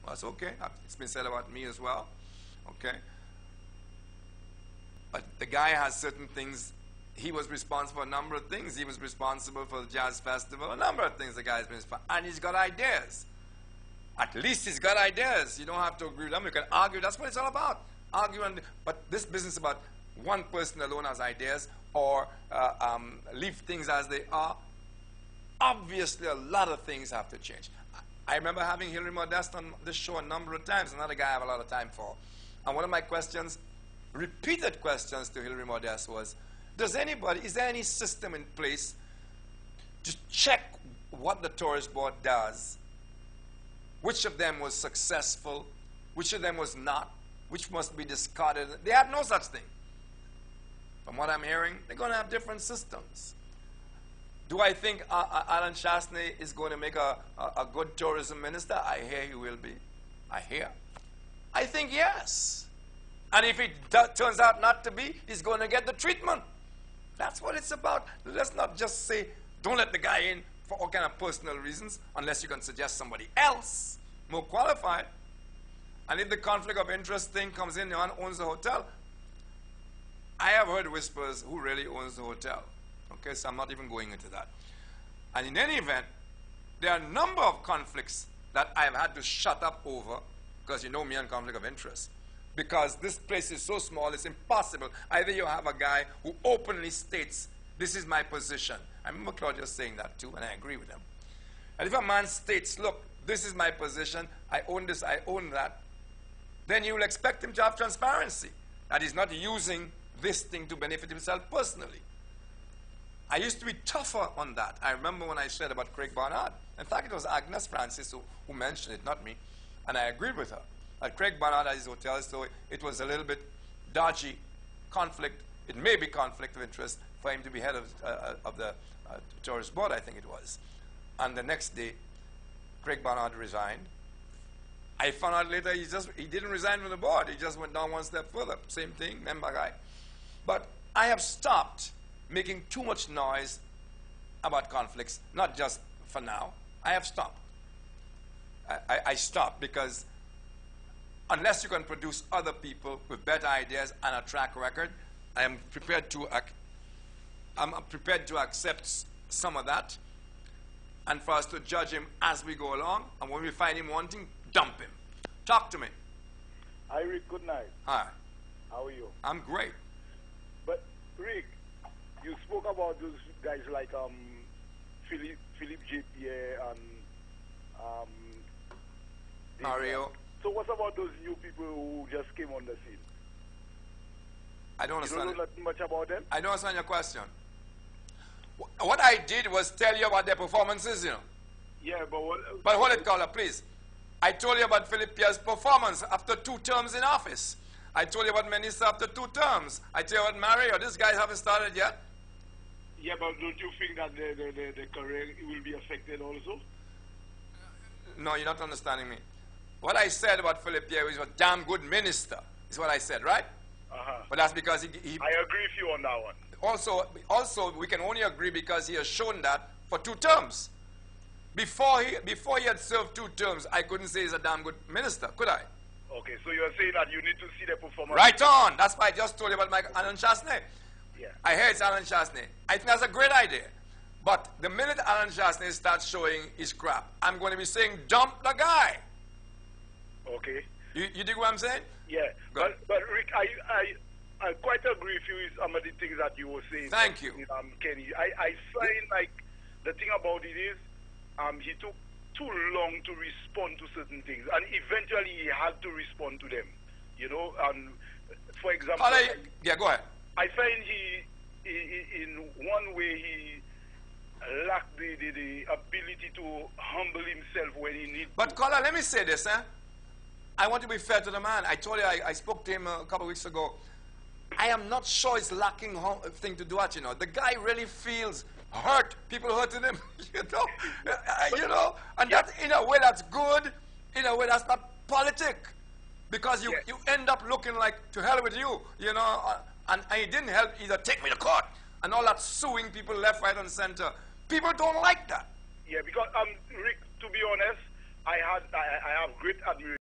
That's okay. It's been said about me as well. Okay. But the guy has certain things. He was responsible for a number of things. He was responsible for the jazz festival, a number of things the guy's been responsible. And he's got ideas. At least he's got ideas. You don't have to agree with them. You can argue. That's what it's all about. Argue. But this business about one person alone has ideas or leave things as they are, obviously a lot of things have to change. I remember having Hilary Modeste on this show a number of times, another guy I have a lot of time for. And one of my questions, repeated questions to Hilary Modeste was, is there any system in place to check what the tourist board does? Which of them was successful? Which of them was not? Which must be discarded? They have no such thing. From what I'm hearing, they're going to have different systems. Do I think Alan Chastanet is going to make a good tourism minister? I hear he will be. I hear. I think yes. And if it turns out not to be, he's going to get the treatment. That's what it's about. Let's not just say, don't let the guy in for all kind of personal reasons, unless you can suggest somebody else more qualified. And if the conflict of interest thing comes in, the one owns the hotel. I have heard whispers who really owns the hotel. Okay, so I'm not even going into that. And in any event, there are a number of conflicts that I've had to shut up over, because you know me on conflict of interest. Because this place is so small, it's impossible. Either you have a guy who openly states, this is my position. I remember Claudius saying that too, and I agree with him. And if a man states, look, this is my position, I own this, I own that, then you will expect him to have transparency, that he's not using this thing to benefit himself personally. I used to be tougher on that. I remember when I said about Craig Barnard. In fact, it was Agnes Francis who mentioned it, not me. And I agreed with her. Craig Barnard at his hotel, so it was a little bit dodgy conflict. It may be conflict of interest for him to be head of the tourist board, I think it was. And the next day, Craig Barnard resigned. I found out later he didn't resign from the board. He just went down one step further. Same thing, member guy. But I have stopped making too much noise about conflicts, not just for now. I have stopped. I stopped because unless you can produce other people with better ideas and a track record, I'm prepared to accept some of that, and for us to judge him as we go along, and when we find him wanting, dump him. Talk to me. Hi, Rick. Good night. Hi. How are you? I'm great. But, Rick, you spoke about those guys like Philippe J. Pierre and Mario. So what about those new people who just came on the scene? I don't understand. You don't know nothing much about them? I don't understand your question. What I did was tell you about their performances, you know. Yeah, but what... But hold it, caller, please. I told you about Philippe Pierre's performance after 2 terms in office. I told you about Minister after 2 terms. I told you about Mario. This guy haven't started yet. Yeah, but don't you think that the career will be affected also? No, you're not understanding me. What I said about Philippe Pierre is a damn good minister, is what I said, right? But that's because he... I agree with you on that one. Also, we can only agree because he has shown that for 2 terms. Before he had served 2 terms, I couldn't say he's a damn good minister, could I? Okay, so you're saying that you need to see the performance. Right on. That's why I just told you about Alan Chastanet. Yeah. I heard it's Alan Chastanet. I think that's a great idea. But the minute Alan Chastanet starts showing his crap, I'm going to be saying, dump the guy. Okay. You dig what I'm saying? Yeah. But Rick, I quite agree with you with some of the things that you were saying. Thank you. Kenny. I find like the thing about it is he took too long to respond to certain things, and eventually he had to respond to them. You know, for example, yeah, go ahead. I find he in one way he lacked the ability to humble himself when he needs. But caller, let me say this, I want to be fair to the man. I told you I spoke to him a couple of weeks ago. I am not sure it's lacking thing to do that, you know. The guy really feels hurt. People hurting him, you know. And that, in a way, that's good. In a way, that's not politic. Because you end up looking like, to hell with you, you know. And it didn't help either. Take me to court. And all that suing people left, right, and center. People don't like that. Yeah, because, Rick, to be honest, I have great admiration